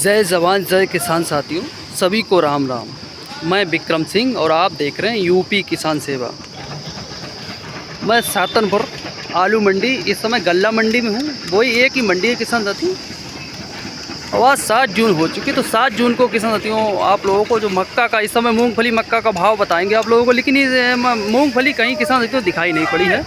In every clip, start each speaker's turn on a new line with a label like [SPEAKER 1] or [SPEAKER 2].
[SPEAKER 1] जय जवान जय किसान साथियों, सभी को राम राम। मैं विक्रम सिंह और आप देख रहे हैं यूपी किसान सेवा। मैं सातनपुर आलू मंडी, इस समय गल्ला मंडी में हूँ। वही एक ही मंडी है किसान साथियों। और आज 7 जून हो चुकी, तो 7 जून को किसान साथियों आप लोगों को जो मक्का का, इस समय मूंगफली मक्का का भाव बताएंगे आप लोगों को। लेकिन ये मूंगफली कहीं किसान साथियों दिखाई नहीं पड़ी है,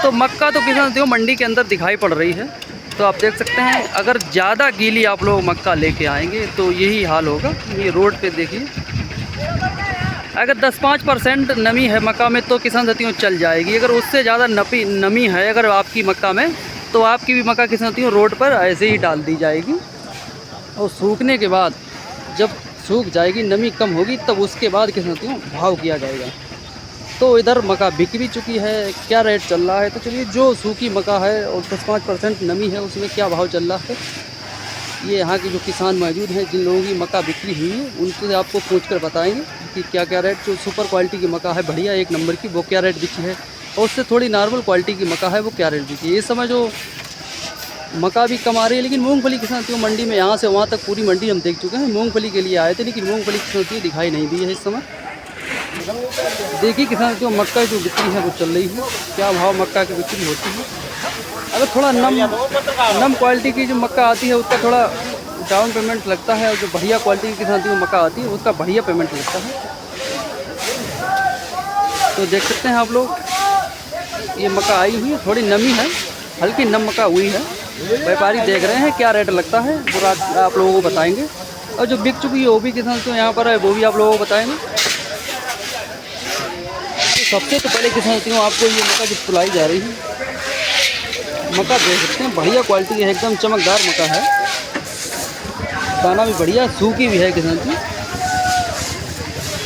[SPEAKER 1] तो मक्का तो किसान साथियों मंडी के अंदर दिखाई पड़ रही है। तो आप देख सकते हैं, अगर ज़्यादा गीली आप लोग मक्का लेके आएंगे तो यही हाल होगा। ये रोड पे देखिए, अगर 10-5% नमी है मक्का में तो किसान साथियों चल जाएगी। अगर उससे ज़्यादा नमी है अगर आपकी मक्का में, तो आपकी भी मक्का किसान साथियों रोड पर ऐसे ही डाल दी जाएगी। और सूखने के बाद जब सूख जाएगी, नमी कम होगी, तब उसके बाद किसान साथियों भाव किया जाएगा। तो इधर मक्का बिक भी चुकी है, क्या रेट चल रहा है, तो चलिए जो सूखी मक्का है और 10-5% नमी है उसमें क्या भाव चल रहा है, ये यहाँ के जो किसान मौजूद हैं जिन लोगों की मक्का बिक्री हुई है उनसे आपको पूछ कर बताएंगे कि क्या क्या रेट। जो सुपर क्वालिटी की मक्का है, बढ़िया 1 नंबर की, वो क्या रेट बिकी है, और उससे थोड़ी नॉर्मल क्वालिटी की मक्का है वो क्या रेट बिकी है। इस समय जो मक्का भी कम आ रही है, लेकिन मूँगफली किसान साथियों मंडी में यहाँ से वहाँ तक पूरी मंडी हम देख चुके हैं। मूँगफली के लिए आए थे, लेकिन मूँगफली किसान साथियों दिखाई नहीं दी है इस समय। देखिए किसान साथियों मक्का जो बिक्री है वो चल रही है, क्या भाव मक्का की बिक्री होती है। अगर थोड़ा नम क्वालिटी की जो मक्का आती है उसका थोड़ा डाउन पेमेंट लगता है, और जो बढ़िया क्वालिटी की किसान साथियों मक्का आती है उसका बढ़िया पेमेंट लगता है। तो देख सकते हैं आप लोग, ये मक्का आई हुई है, थोड़ी नमी है, हल्की नम मक्का हुई है। व्यापारी देख रहे हैं क्या रेट लगता है वो आप लोगों को बताएंगे। और जो बिक चुकी है वो भी किसान साथियों यहाँ पर है, वो भी आप लोगों को बताएंगे। सबसे तो पहले किसान साथियों आपको ये मक्का जो तुलाई जा रही है, मक्का देख सकते हैं बढ़िया क्वालिटी है, एकदम चमकदार मक्का है, दाना भी बढ़िया, सूखी भी है किसान साथियों।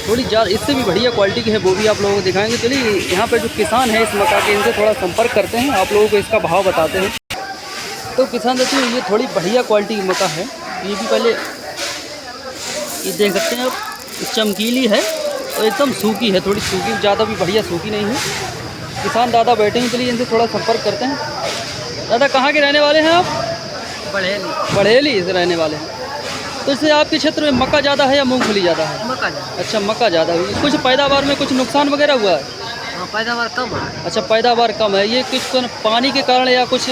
[SPEAKER 1] थोड़ी ज़्यादा इससे भी बढ़िया क्वालिटी की है, वो भी आप लोगों को दिखाएंगे। चलिए यहाँ पे जो किसान है इस मक्का के, इनसे थोड़ा संपर्क करते हैं, आप लोगों को इसका भाव बताते हैं। तो किसान साथियों ये थोड़ी बढ़िया क्वालिटी की मक्का है, ये भी पहले ये देख सकते हैं आप, चमकीली है और एकदम सूखी है, थोड़ी सूखी, ज़्यादा भी बढ़िया सूखी नहीं है। किसान दादा बैठे हैं, चलिए इनसे थोड़ा संपर्क करते हैं। दादा कहाँ के रहने वाले हैं आप? बढ़ेली से रहने वाले हैं। तो इससे आपके क्षेत्र में मक्का ज़्यादा है या मूंगफली ज़्यादा है?
[SPEAKER 2] मक्का ज़्यादा।
[SPEAKER 1] अच्छा, मक्का ज़्यादा हुई। कुछ पैदावार में कुछ नुकसान वगैरह हुआ है?
[SPEAKER 2] हाँ, पैदावार कम है।
[SPEAKER 1] अच्छा, पैदावार कम है, ये कुछ पानी के कारण या कुछ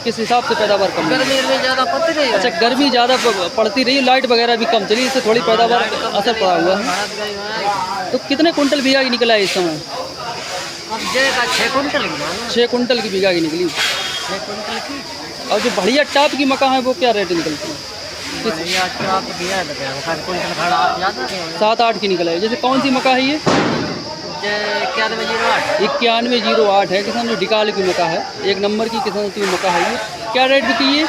[SPEAKER 1] किस हिसाब से पैदावार कम है?
[SPEAKER 2] गर्मी में ज़्यादा पड़ती रही है।
[SPEAKER 1] अच्छा, गर्मी ज़्यादा पड़ती रही, लाइट वगैरह भी कम चली, इससे थोड़ी पैदावार असर पड़ा हुआ है। तो कितने कुंटल बीघा की निकला है इस समय?
[SPEAKER 2] अब जाएगा 6 कुंटल की।
[SPEAKER 1] 6 कुंटल की बीघा की निकली।
[SPEAKER 2] 6 कुंटल की।
[SPEAKER 1] और जो बढ़िया टाप की मक्का है वो क्या रेट निकलती है? 7-8 की निकला है। जैसे कौन सी मक्का है ये? 9108 है किसान, जो डिकाल की मक्का है, 1 नंबर की किसान की मक्का है। ये क्या रेट बिकी है?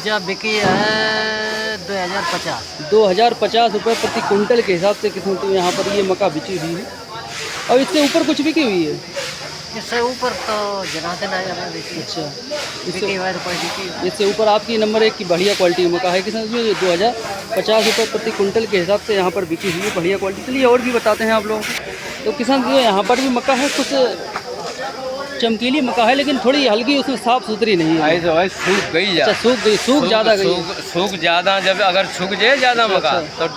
[SPEAKER 2] जब बिकी है 2050
[SPEAKER 1] रुपये प्रति कुंटल के हिसाब से किसान की यहाँ पर ये मक्का बिकी हुई है। और इससे ऊपर कुछ बिकी हुई है?
[SPEAKER 2] इससे ऊपर तो जनाते ना जाना देखिए।
[SPEAKER 1] अच्छा,
[SPEAKER 2] इससे
[SPEAKER 1] ऊपर आपकी नंबर 1 की बढ़िया क्वालिटी की मक्का है किसान जी, 2050 रुपये प्रति कुंटल के हिसाब से यहाँ पर बिकी हुई है, बढ़िया क्वालिटी। चलिए और भी बताते हैं आप लोगों को। तो किसान जी यहाँ पर भी मक्का है, कुछ चमकीली मक्का है, लेकिन थोड़ी हल्की, उसमें साफ सुथरी नहीं है।
[SPEAKER 3] सूख गई।
[SPEAKER 1] अच्छा, सूख ज़्यादा गई।
[SPEAKER 3] सूख ज़्यादा, जब अगर सूख जाए ज़्यादा मक्का तो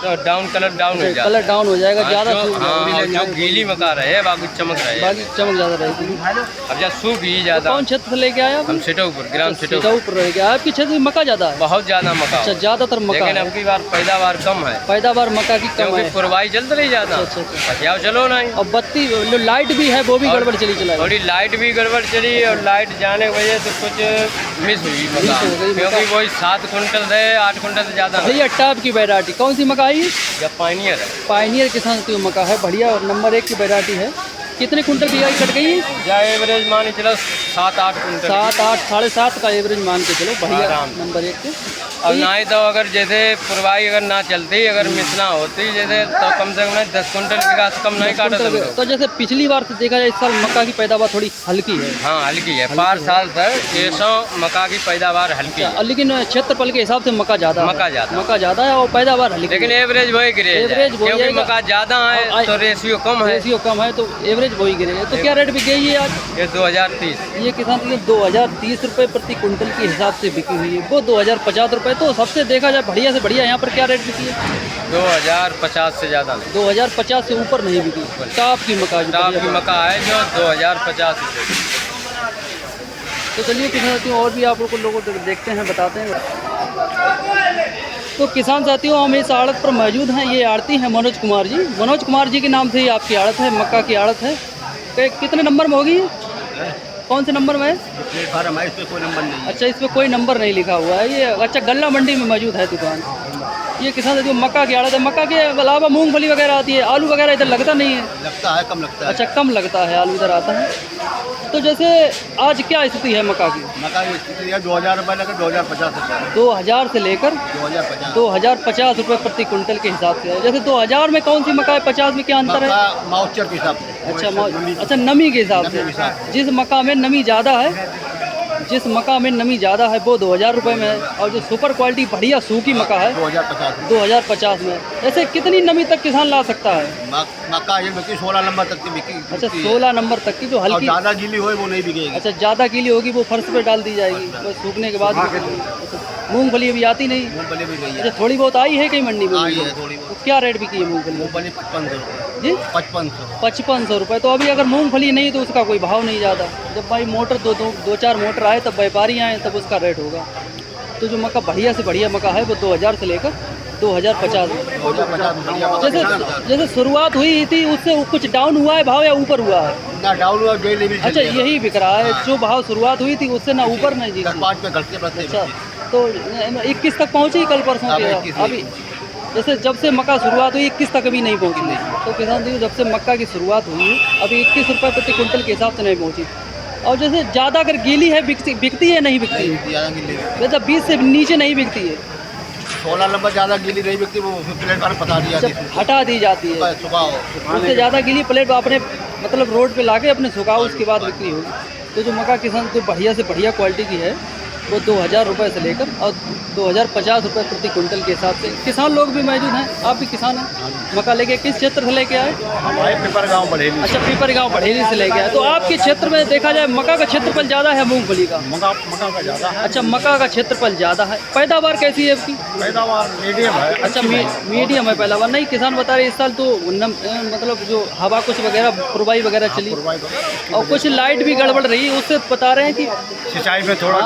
[SPEAKER 3] कलर डाउन हो जाएगा ज़्यादा। हाँ, जो गीली मक्का रहे बाकी चमक
[SPEAKER 1] ज़्यादा रहेगी।
[SPEAKER 3] अब जब सूख ही ज़्यादा।
[SPEAKER 1] कौन क्षेत्र से लेके आया?
[SPEAKER 3] हम सिटौपुर, ग्राम
[SPEAKER 1] सिटौपुर रह गया। आपकी क्षेत्र में मक्का ज़्यादा है?
[SPEAKER 3] बहुत ज़्यादा मक्का।
[SPEAKER 1] अच्छा, ज़्यादातर मक्का,
[SPEAKER 3] लेकिन अब की बार पैदावार कम है।
[SPEAKER 1] पैदावार मक्का की कम है,
[SPEAKER 3] पुरवाई चलती रही ज़्यादा। अच्छा, चलो नहीं।
[SPEAKER 1] और बत्ती लाइट भी है, वो भी गड़बड़ चली चला,
[SPEAKER 3] थोड़ी लाइट भी गड़बड़ चली, और लाइट जाने की वजह से कुछ मिस हुई मक्का, क्योंकि वही 7 कुंटल है, 8 कुंटल से ज़्यादा।
[SPEAKER 1] भैया टॉप की वैरायटी कौन सी मक्का है?
[SPEAKER 3] जब पाइनियर है।
[SPEAKER 1] पाइनियर किसान की मक्का है, बढ़िया और नंबर 1 की वैरायटी है। कितने कुंटल बीघा की कट गई?
[SPEAKER 3] या एवरेज मान के चलो 7-8 कुंटल।
[SPEAKER 1] 7-8, 7.5 का एवरेज मान के चलो, बढ़िया नंबर 1 के।
[SPEAKER 3] अब ना ही तो अगर जैसे पुरवाई अगर ना चलती, अगर मिसना होती जैसे, तो कम से कम 10 कुंटल बीघा से कम नहीं काटा।
[SPEAKER 1] तो जैसे पिछली बार से देखा जाए, इस साल मक्का की पैदावार थोड़ी हल्की है।
[SPEAKER 3] हाँ, हल्की है। 5 साल सर 600 मक्का की पैदावार हल्की है।
[SPEAKER 1] लेकिन क्षेत्रफल के हिसाब से मक्का ज़्यादा है और पैदावार हल्की।
[SPEAKER 3] लेकिन एवरेज वही गिरे,
[SPEAKER 1] एवरेज
[SPEAKER 3] क्योंकि मक्का ज़्यादा है तो रेशियो कम है,
[SPEAKER 1] तो एवरेज एवरेज वही गिरेगा। तो क्या रेट बिक गई है आज?
[SPEAKER 3] ये 2030।
[SPEAKER 1] ये किसान के 2030 रुपये प्रति कुंटल के हिसाब से बिकी हुई है, वो 2050 रुपये। तो सबसे देखा जाए बढ़िया से बढ़िया यहाँ पर क्या रेट बिकी है?
[SPEAKER 3] 2050 से ज़्यादा नहीं।
[SPEAKER 1] 2050 से ऊपर नहीं बिकी। टॉप की मका
[SPEAKER 3] टॉप की मका है जो 2050 रुपये।
[SPEAKER 1] तो चलिए किसान साथियों और भी आप लोगों को देखते हैं, बताते हैं। तो किसान साथियों हम इस आड़त पर मौजूद हैं। ये आड़ती हैं मनोज कुमार जी। मनोज कुमार जी के नाम से ही आपकी आड़त है, मक्का की आड़त है। कितने नंबर में होगी? कौन से नंबर में है?
[SPEAKER 4] प्लेटफार्म है, इस पर कोई नंबर नहीं है।
[SPEAKER 1] अच्छा, इस पर कोई नंबर नहीं लिखा हुआ है ये। अच्छा, गल्ला मंडी में मौजूद है दुकान। ये किसान साथियों मक्का की आड़त है। मक्का के अलावा मूंगफली वगैरह आती है, आलू वगैरह इधर लगता नहीं है?
[SPEAKER 4] लगता है, कम लगता है।
[SPEAKER 1] अच्छा, कम लगता है, आलू इधर आता है। तो जैसे आज क्या स्थिति है मक्का की?
[SPEAKER 4] मका की स्थिति है 2000 रुपये लेकर 2050 रुपये।
[SPEAKER 1] 2000 से लेकर
[SPEAKER 4] 2050
[SPEAKER 1] 2050 रुपये प्रति कुंटल के हिसाब से है। जैसे 2000 में कौन सी मक्का है, 50 में क्या अंतर है?
[SPEAKER 4] मॉइस्चर के हिसाब से।
[SPEAKER 1] अच्छा, नमी के हिसाब से। जिस मक्का में नमी ज़्यादा है, जिस मक्का में नमी ज़्यादा है वो 2000 रुपये में है, और जो सुपर क्वालिटी बढ़िया सूखी मक्का है 2050 में। ऐसे कितनी नमी तक किसान ला सकता है?
[SPEAKER 4] मक्का ये बिकी 16 नंबर तक की बिकी।
[SPEAKER 1] अच्छा, 16 नंबर तक की। जो हल्की
[SPEAKER 4] ज़्यादा गीली हो वो नहीं बिकेगी।
[SPEAKER 1] अच्छा, ज़्यादा गीली होगी वो फर्श पे डाल दी जाएगी, बस सूखने के बाद। मूंगफली अभी आती नहीं?
[SPEAKER 4] मूंगफली भी गई है।
[SPEAKER 1] अच्छा, थोड़ी बहुत आई है कहीं मंडी में?
[SPEAKER 4] आई है थोड़ी बहुत।
[SPEAKER 1] तो क्या रेट बिकी है मूंगफली?
[SPEAKER 4] मूंगफली 5500
[SPEAKER 1] जी,
[SPEAKER 4] 5500।
[SPEAKER 1] 5500 रुपये। तो अभी अगर मूंगफली नहीं तो उसका कोई भाव नहीं ज़्यादा। जब भाई मोटर दो चार मोटर आए तब व्यापारी आए तब उसका रेट होगा। तो जो मक्का बढ़िया से बढ़िया मक्का है वो 2000 से लेकर 2050। जैसे शुरुआत हुई थी उससे कुछ डाउन हुआ है भाव या ऊपर हुआ है?
[SPEAKER 4] ना डाउन हुआ डेली भी।
[SPEAKER 1] अच्छा, यही बिक रहा है। जो भाव शुरुआत हुई थी उससे ना ऊपर ना जी।
[SPEAKER 4] 5 पे घटते बढ़ते।
[SPEAKER 1] अच्छा, तो 21 तक पहुँची कल परसों के? अभी जैसे जब से मक्का शुरुआत हुई 21 तक अभी नहीं पहुँची। तो किसान जी जब से मक्का की शुरुआत हुई अभी 21 रुपये प्रति कुंटल के हिसाब से नहीं पहुँची। और जैसे ज़्यादा अगर गीली है बिकती है नहीं बिकती? जैसे 20 से नीचे नहीं बिकती है।
[SPEAKER 4] 16 नंबर ज़्यादा गीली नहीं बिकती, वो प्लेटफार्म पता दिया
[SPEAKER 1] हटा दी जाती है।
[SPEAKER 4] सुखाओ,
[SPEAKER 1] उससे ज़्यादा गीली प्लेट अपने मतलब रोड पे लाके अपने सुखाओ, उसके बाद बिक्री होगी। तो जो मक्का किसान जो बढ़िया से बढ़िया क्वालिटी की है वो 2000 रुपये से लेकर और 2050 रुपये प्रति कुंटल के हिसाब से। किसान लोग भी मौजूद हैं, आप भी किसान हैं। मक्का लेके किस क्षेत्र से लेके आए?
[SPEAKER 4] हमारे पीपर गाँव बढ़ेली।
[SPEAKER 1] अच्छा, पीपर गाँव बढ़ेली से लेके आए। तो आपके क्षेत्र में देखा जाए मक्का का क्षेत्रफल ज़्यादा है मूंगफली का?
[SPEAKER 4] मक्का का ज़्यादा है।
[SPEAKER 1] अच्छा, मक्का का क्षेत्रफल ज़्यादा है। पैदावार कैसी है आपकी?
[SPEAKER 4] पैदावार मीडियम है।
[SPEAKER 1] अच्छा, मीडियम है पैदावार। नहीं, किसान बता रहे इस साल तो मतलब जो हवा कुछ वगैरह पुरवाई वगैरह चली और कुछ लाइट भी गड़बड़ रही, उससे बता रहे हैं कि
[SPEAKER 4] सिंचाई में थोड़ा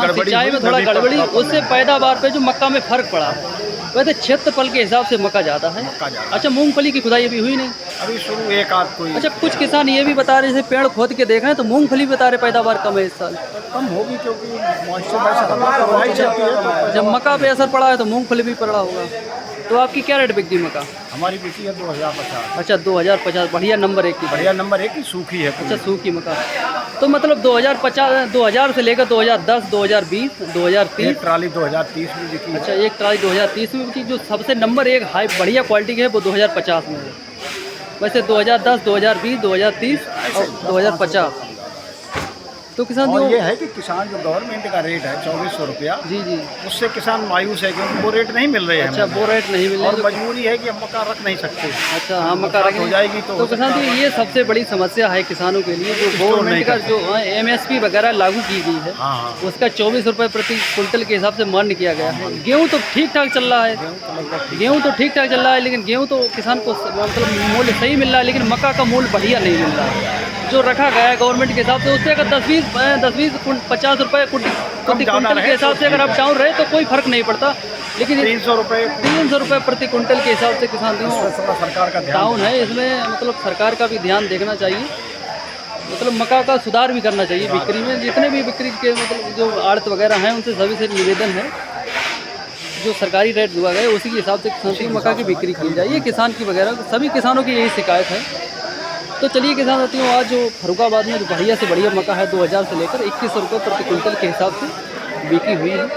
[SPEAKER 1] गड़बड़ी, उससे पैदावार पे जो मक्का में फ़र्क पड़ा है। वैसे क्षेत्रफल के हिसाब से मक्का ज़्यादा है। अच्छा, मूंगफली की खुदाई अभी हुई नहीं?
[SPEAKER 4] अभी शुरू एक आध कोई।
[SPEAKER 1] अच्छा, कुछ किसान ये भी बता रहे जैसे पेड़ खोद के देख रहे हैं तो मूंगफली बता रहे पैदावार कम है इस साल।
[SPEAKER 4] कम होगी क्योंकि मॉइस्चर
[SPEAKER 1] जब मक्का पे असर पड़ा है तो मूंगफली भी पड़ा होगा। तो आपकी क्या रेट बिकती मक्का?
[SPEAKER 4] हमारी बिकी है 2050।
[SPEAKER 1] अच्छा, 2050 बढ़िया नंबर 1 की।
[SPEAKER 4] बढ़िया नंबर 1 की सूखी है।
[SPEAKER 1] अच्छा, सूखी मक्का। तो मतलब 2000 से लेकर 2010, 2020, 2030।
[SPEAKER 4] एक ट्राली 2030 में बिकी।
[SPEAKER 1] अच्छा, एक ट्राली 2030 में बिकी। जो सबसे नंबर 1 हाई बढ़िया क्वालिटी की है वो 2050 में है। वैसे 2010, 2020, 2030 और 2050। तो किसान
[SPEAKER 4] और ये है कि किसान जो गवर्नमेंट का रेट है 2400 रुपया,
[SPEAKER 1] जी जी,
[SPEAKER 4] उससे किसान मायूस है क्योंकि वो रेट नहीं मिल रहे हैं।
[SPEAKER 1] अच्छा, वो रेट नहीं मिल रहा
[SPEAKER 4] और मजबूरी है कि हम मक्का रख नहीं सकते।
[SPEAKER 1] अच्छा, हाँ, मक्का रख
[SPEAKER 4] हो जाएगी तो
[SPEAKER 1] किसान जी ये सबसे बड़ी समस्या है किसानों के लिए। जो गवर्नमेंट का जो MSP वगैरह लागू की गई है,
[SPEAKER 4] हाँ,
[SPEAKER 1] उसका 24 रुपये प्रति कुंटल के हिसाब से मान्य किया गया है। गेहूँ तो ठीक ठाक चल रहा है, गेहूँ तो ठीक ठाक चल रहा है, लेकिन गेहूँ तो किसान को मतलब मूल्य सही मिल रहा है, लेकिन मक्का का मूल्य बढ़िया नहीं मिल रहा है जो रखा गया है गवर्नमेंट के हिसाब से। उससे अगर 10-20 50 रुपये प्रति कुंटल के हिसाब से अगर आप डाउन रहे तो कोई फर्क नहीं पड़ता, लेकिन 300 रुपये प्रति कुंटल के हिसाब से किसान
[SPEAKER 4] सरकार का
[SPEAKER 1] डाउन है। इसमें मतलब सरकार का भी ध्यान देखना चाहिए, मतलब मक्का का सुधार भी करना चाहिए बिक्री में। जितने भी बिक्री के मतलब जो आड़त वगैरह हैं उनसे सभी से निवेदन है जो सरकारी रेट दिया गया है उसी के हिसाब से किसान की मक्का की बिक्री की जाए। ये किसान की वगैरह सभी किसानों की यही शिकायत है। तो चलिए किसान साथियों, आज जो फर्रुखाबाद में जो बढ़िया से बढ़िया मक्का है 2000 से लेकर 2100 रुपये प्रति कुंटल के हिसाब से बिकी हुई है।